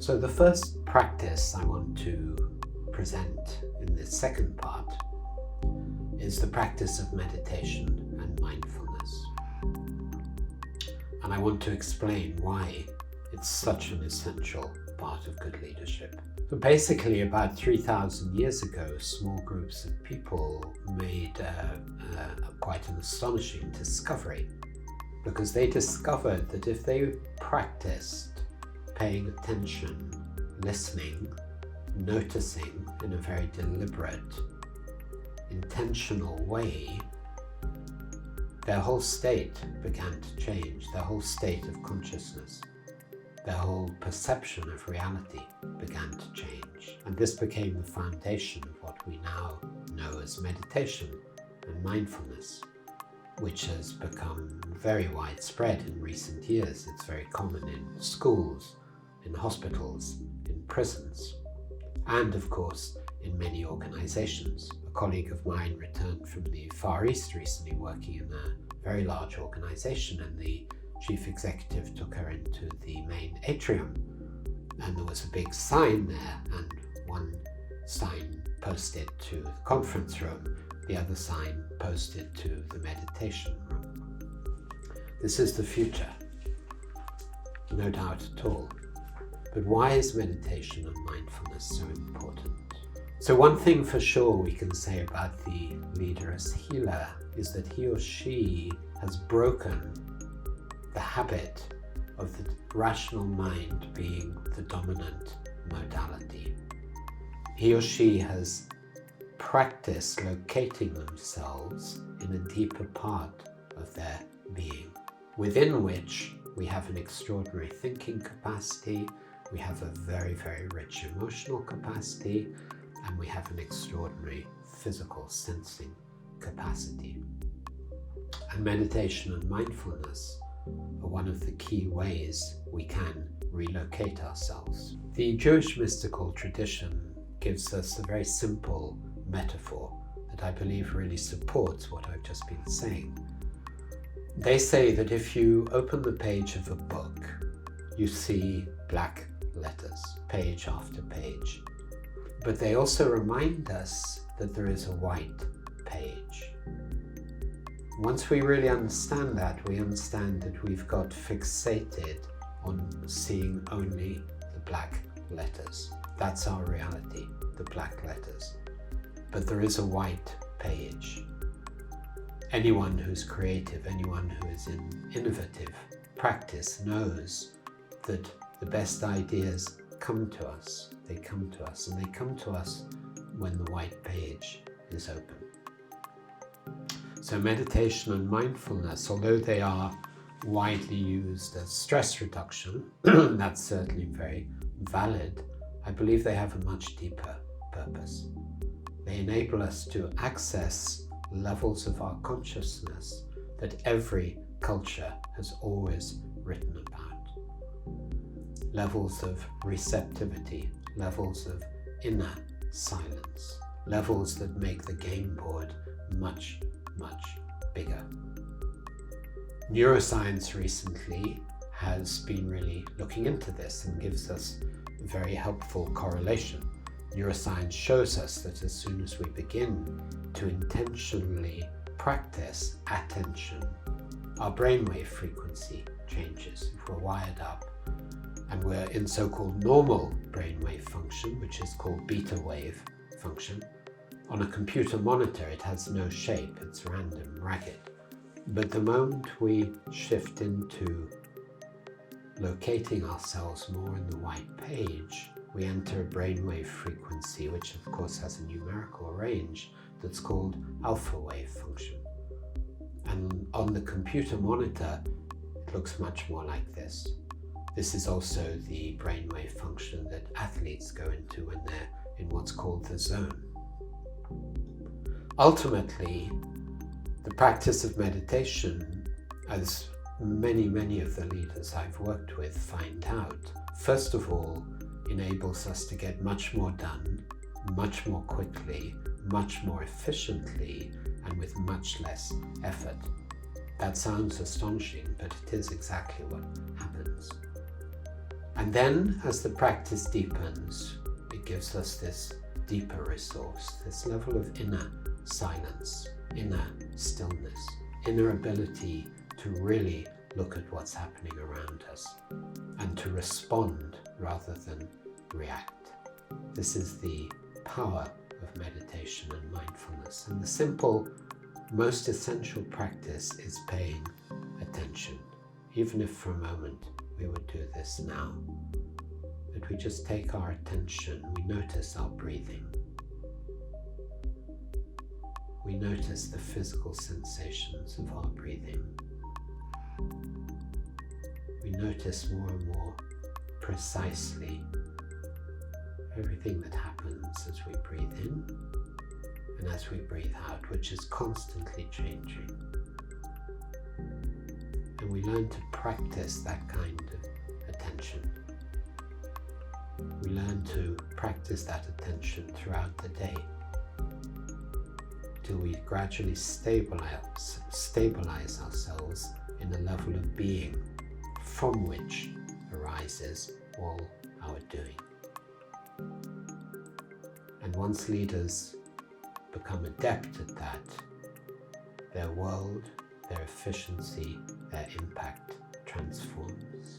So the first practice I want to present in this second part is the practice of meditation and mindfulness. And I want to explain why it's such an essential part of good leadership. So basically, about 3,000 years ago, small groups of people made quite an astonishing discovery, because they discovered that if they practiced paying attention, listening, noticing in a very deliberate, intentional way, their whole state began to change, their whole state of consciousness, their whole perception of reality began to change. And this became the foundation of what we now know as meditation and mindfulness, which has become very widespread in recent years. It's very common in schools, in hospitals, in prisons, and of course in many organizations. A colleague of mine returned from the Far East recently, working in a very large organization, and the chief executive took her into the main atrium, and there was a big sign there, and one sign posted to the conference room, the other sign posted to the meditation room. This is the future, no doubt at all. But why is meditation and mindfulness so important? So one thing for sure we can say about the leader as healer is that he or she has broken the habit of the rational mind being the dominant modality. He or she has practiced locating themselves in a deeper part of their being, within which we have an extraordinary thinking capacity, we have a very, very rich emotional capacity, and we have an extraordinary physical sensing capacity. And meditation and mindfulness are one of the key ways we can relocate ourselves. The Jewish mystical tradition gives us a very simple metaphor that I believe really supports what I've just been saying. They say that if you open the page of a book, you see black letters, page after page. But they also remind us that there is a white page. Once we really understand that, we understand that we've got fixated on seeing only the black letters. That's our reality, the black letters. But there is a white page. Anyone who's creative, anyone who is in innovative practice knows that the best ideas come to us. They come to us, and they come to us when the white page is open. So meditation and mindfulness, although they are widely used as stress reduction, that's certainly very valid, I believe they have a much deeper purpose. They enable us to access levels of our consciousness that every culture has always written about. Levels of receptivity, levels of inner silence, levels that make the game board much, much bigger. Neuroscience recently has been really looking into this and gives us a very helpful correlation. Neuroscience shows us that as soon as we begin to intentionally practice attention, our brainwave frequency changes. If we're wired up and we're in so-called normal brainwave function, which is called beta wave function, on a computer monitor it has no shape, it's random, ragged. But the moment we shift into locating ourselves more in the white page, we enter a brainwave frequency, which of course has a numerical range, that's called alpha wave function. And on the computer monitor, it looks much more like this. This is also the brainwave function that athletes go into when they're in what's called the zone. Ultimately, the practice of meditation, as many of the leaders I've worked with find out, first of all, enables us to get much more done, much more quickly, much more efficiently, and with much less effort. That sounds astonishing, but it is exactly what happens. And then as the practice deepens, it gives us this deeper resource, this level of inner silence, inner stillness, inner ability to really look at what's happening around us and to respond rather than react. This is the power of meditation and mindfulness. And the simple, most essential practice is paying attention. Even if for a moment we would do this now, that we just take our attention, we notice our breathing. We notice the physical sensations of our breathing. We notice more and more precisely everything that happens as we breathe in and as we breathe out, which is constantly changing. And we learn to practice that kind of attention. We learn to practice that attention throughout the day till we gradually stabilize ourselves in a level of being from which arises all our doing. And once leaders become adept at that, their world, their efficiency, their impact transforms.